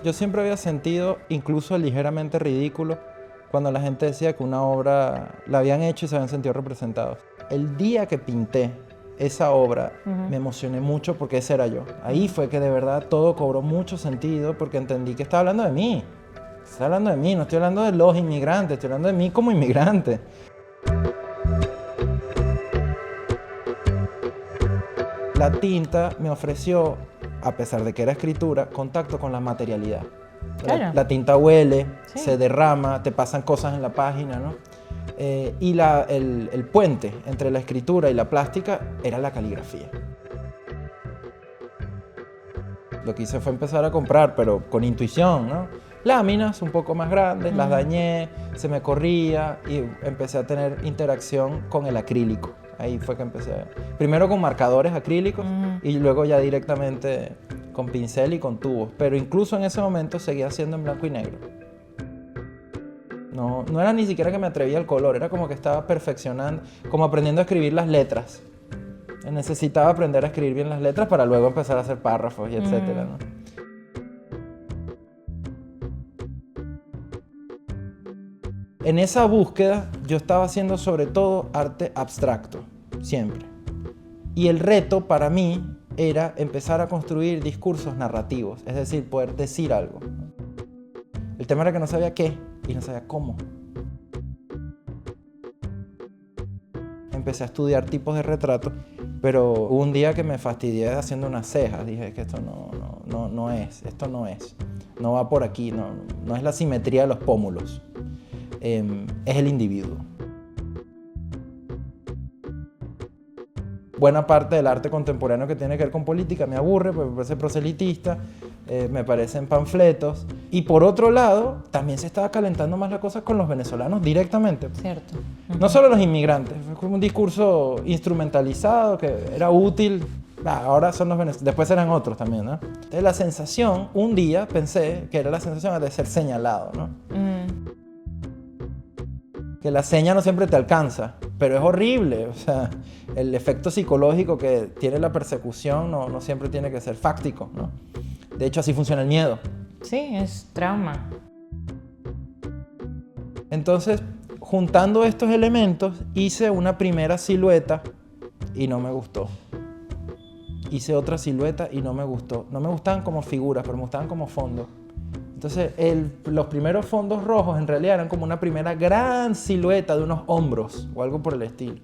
Yo siempre había sentido, incluso ligeramente ridículo, cuando la gente decía que una obra la habían hecho y se habían sentido representados. El día que pinté esa obra, me emocioné mucho porque ese era yo. Ahí fue que de verdad todo cobró mucho sentido porque entendí que estaba hablando de mí. Estoy hablando de mí, no estoy hablando de los inmigrantes, estoy hablando de mí como inmigrante. La tinta me ofreció, a pesar de que era escritura, contacto con la materialidad. Claro. La tinta huele, Sí. se derrama, te pasan cosas en la página, ¿no? Y el puente entre la escritura y la plástica era la caligrafía. Lo que hice fue empezar a comprar, pero con intuición, ¿no? Láminas un poco más grandes, las dañé, se me corría y empecé a tener interacción con el acrílico. Ahí fue que empecé. Primero con marcadores acrílicos y luego ya directamente con pincel y con tubos. Pero incluso en ese momento seguía haciendo en blanco y negro. No era ni siquiera que me atrevía al color, era como que estaba perfeccionando, como aprendiendo a escribir las letras. Necesitaba aprender a escribir bien las letras para luego empezar a hacer párrafos y etcétera, ¿no? En esa búsqueda yo estaba haciendo sobre todo arte abstracto, siempre. Y el reto para mí era empezar a construir discursos narrativos, es decir, poder decir algo. El tema era que no sabía qué y no sabía cómo. Empecé a estudiar tipos de retrato, pero hubo un día que me fastidié haciendo unas cejas. Dije que esto no es, esto no es. No va por aquí, no es la simetría de los pómulos. Es el individuo. Buena parte del arte contemporáneo que tiene que ver con política me aburre, porque me parece proselitista, me parecen panfletos. Y por otro lado, también se estaba calentando más la cosa con los venezolanos directamente. Cierto. No solo los inmigrantes, fue como un discurso instrumentalizado que era útil. Ahora son los venezolanos, después eran otros también, ¿no? Entonces la sensación, un día pensé que era la sensación de ser señalado, ¿no? Que la seña no siempre te alcanza, pero es horrible. O sea, el efecto psicológico que tiene la persecución no siempre tiene que ser fáctico, ¿no? De hecho, así funciona el miedo. Sí, es trauma. Entonces, juntando estos elementos, hice una primera silueta y no me gustó. Hice otra silueta y no me gustó. No me gustaban como figuras, pero me gustaban como fondos. Entonces, los primeros fondos rojos en realidad eran como una primera gran silueta de unos hombros o algo por el estilo.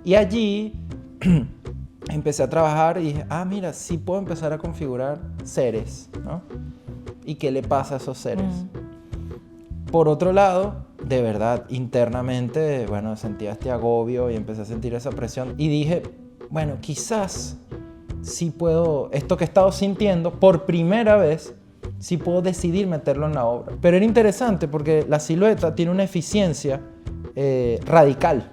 Y allí empecé a trabajar y dije, mira, sí puedo empezar a configurar seres, ¿no? ¿Y qué le pasa a esos seres? Por otro lado, de verdad, internamente, bueno, sentía este agobio y empecé a sentir esa presión. Y dije, bueno, quizás sí puedo, esto que he estado sintiendo, por primera vez, sí puedo decidir meterlo en la obra. Pero era interesante porque la silueta tiene una eficiencia radical.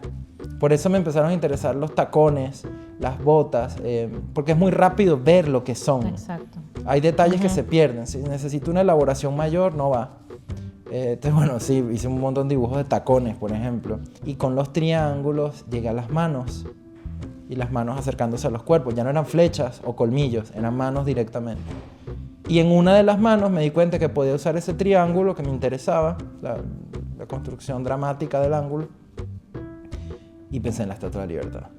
Por eso me empezaron a interesar los tacones, las botas, porque es muy rápido ver lo que son. Exacto. Hay detalles que se pierden. Si necesito una elaboración mayor, no va. Entonces, bueno, sí, hice un montón de dibujos de tacones, por ejemplo. Y con los triángulos llegué a las manos. Y las manos acercándose a los cuerpos. Ya no eran flechas o colmillos, eran manos directamente. Y en una de las manos me di cuenta que podía usar ese triángulo que me interesaba, la construcción dramática del ángulo, y pensé en la Estatua de la Libertad.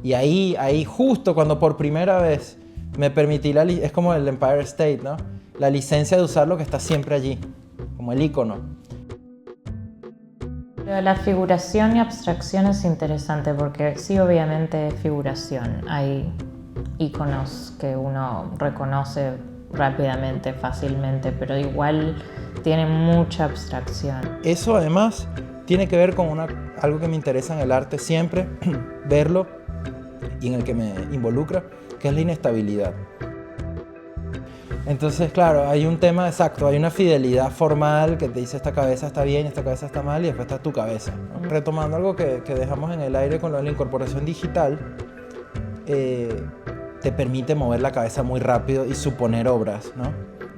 Y ahí justo cuando por primera vez me permití es como el Empire State, ¿no? La licencia de usar lo que está siempre allí, como el icono. La figuración y abstracción es interesante porque sí, obviamente es figuración. Hay iconos que uno reconoce rápidamente, fácilmente, pero igual tiene mucha abstracción. Eso además tiene que ver con algo que me interesa en el arte siempre, verlo y en el que me involucra, que es la inestabilidad. Entonces, claro, hay un tema exacto, hay una fidelidad formal que te dice esta cabeza está bien, esta cabeza está mal y después está tu cabeza, ¿no? Retomando algo que dejamos en el aire con lo de la incorporación digital, te permite mover la cabeza muy rápido y suponer obras, ¿no?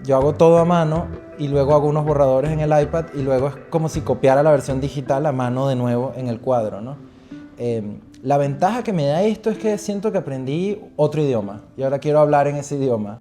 Yo hago todo a mano y luego hago unos borradores en el iPad y luego es como si copiara la versión digital a mano de nuevo en el cuadro, ¿no? La ventaja que me da esto es que siento que aprendí otro idioma y ahora quiero hablar en ese idioma.